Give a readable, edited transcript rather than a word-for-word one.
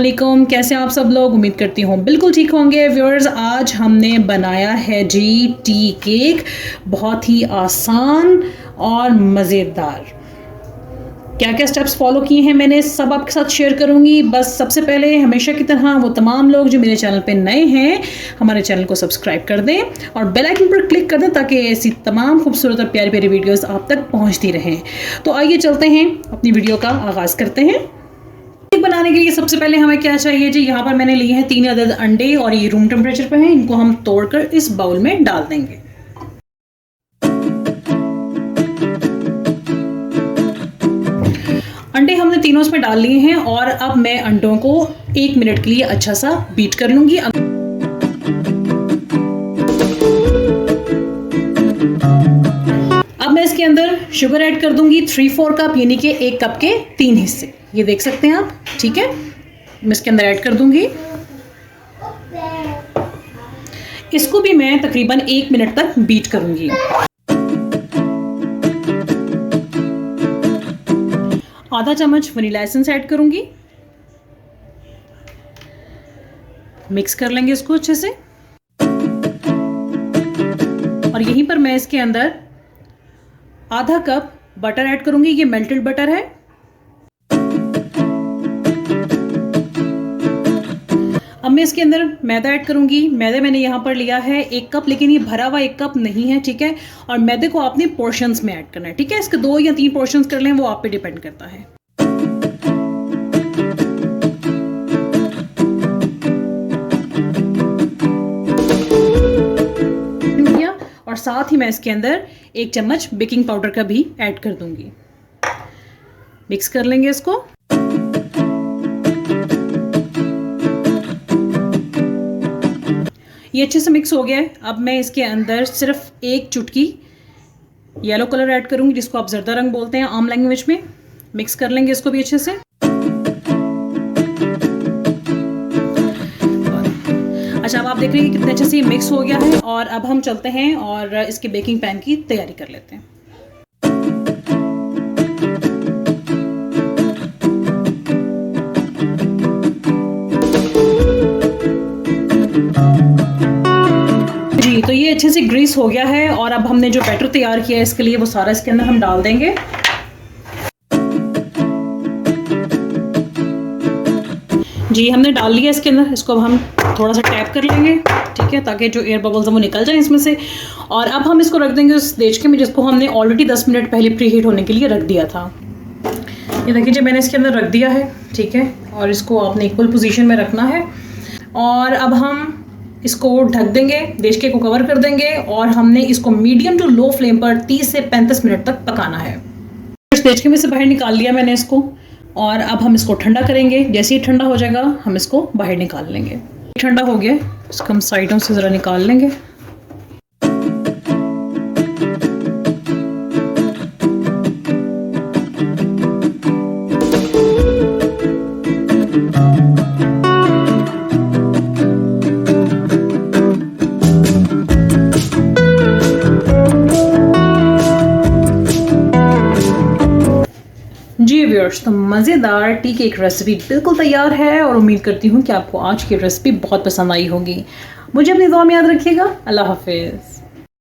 वालेकुम, कैसे हैं आप सब लोग। उम्मीद करती हूँ बिल्कुल ठीक होंगे। व्यूअर्स, आज हमने बनाया है जी टी केक, बहुत ही आसान और मज़ेदार। क्या क्या स्टेप्स फॉलो किए हैं मैंने सब आपके साथ शेयर करूंगी। बस सबसे पहले हमेशा की तरह वो तमाम लोग जो मेरे चैनल पे नए हैं, हमारे चैनल को सब्सक्राइब कर दें और बेल आइकन पर क्लिक कर दें ताकि ऐसी तमाम खूबसूरत और प्यारी प्यारी वीडियोस आप तक पहुंचती रहें। तो आइए चलते हैं, अपनी वीडियो का आगाज़ करते हैं। केक बनाने के लिए सबसे पहले हमें क्या चाहिए जी, यहाँ पर मैंने लिए हैं 3 अदद अंडे और ये रूम टेम्परेचर पे हैं। इनको हम तोड़कर इस बाउल में डाल देंगे। अंडे हमने तीनों इसमें डाल लिए हैं और अब मैं अंडों को 1 मिनट के लिए अच्छा सा बीट कर लूंगी। अब मैं इसके अंदर शुगर ऐड कर दूंगी 3/4 कप, यानी कि 1 कप के 3 हिस्से। ये देख सकते हैं आप, ठीक है। मैं इसके अंदर ऐड कर दूंगी। इसको भी मैं तकरीबन 1 मिनट तक बीट करूंगी। आधा चम्मच वनीला एसेंस ऐड करूंगी। मिक्स कर लेंगे इसको अच्छे से। और यहीं पर मैं इसके अंदर आधा कप बटर ऐड करूंगी। ये मेल्टेड बटर है। अब मैं इसके अंदर मैदा ऐड करूंगी। मैदा मैंने यहाँ पर लिया है 1 कप, लेकिन ये भरा हुआ 1 कप नहीं है, ठीक है। और मैदे को आपने पोर्शंस में ऐड करना है, ठीक है। इसके 2 या 3 पोर्शंस कर लें, वो आप पे डिपेंड करता है। और साथ ही मैं इसके अंदर 1 चम्मच बेकिंग पाउडर का भी ऐड कर दूंगी। मिक्स कर लेंगे इसको। ये अच्छे से मिक्स हो गया है। अब मैं इसके अंदर सिर्फ 1 चुटकी येलो कलर ऐड करूंगी, जिसको आप जर्दा रंग बोलते हैं आम लैंग्वेज में। मिक्स कर लेंगे इसको भी अच्छे से। अच्छा, अब आप देख रहे हैं कि कितने अच्छे से ये मिक्स हो गया है। और अब हम चलते हैं और इसके बेकिंग पैन की तैयारी कर लेते हैं। जी, तो ये अच्छे से ग्रीस हो गया है। और अब हमने जो बैटर तैयार किया है इसके लिए, वो सारा इसके अंदर हम डाल देंगे। जी, हमने डाल लिया इसके अंदर। इसको अब हम थोड़ा सा टैप कर लेंगे, ठीक है, ताकि जो एयर बबल्स हैं वो निकल जाए इसमें से। और अब हम इसको रख देंगे उस देचके में जिसको हमने ऑलरेडी 10 मिनट पहले प्री हीट होने के लिए रख दिया था। ये देखिए जी, मैंने इसके अंदर रख दिया है, ठीक है। और इसको आपने इक्वल पोजीशन में रखना है। और अब हम इसको ढक देंगे, देचके को कवर कर देंगे और हमने इसको मीडियम टू लो फ्लेम पर 30 से 35 मिनट तक पकाना है। इस देचके में से बाहर निकाल लिया मैंने इसको। और अब हम इसको ठंडा करेंगे। जैसे ही ठंडा हो जाएगा हम इसको बाहर निकाल लेंगे। ठंडा हो गया, इसको हम साइडों से ज़रा निकाल लेंगे। जी व्यूअर्स, तो मज़ेदार टी केक रेसिपी बिल्कुल तैयार है और उम्मीद करती हूँ कि आपको आज की रेसिपी बहुत पसंद आई होगी। मुझे अपनी दुआ में याद रखिएगा। अल्लाह हाफिज़।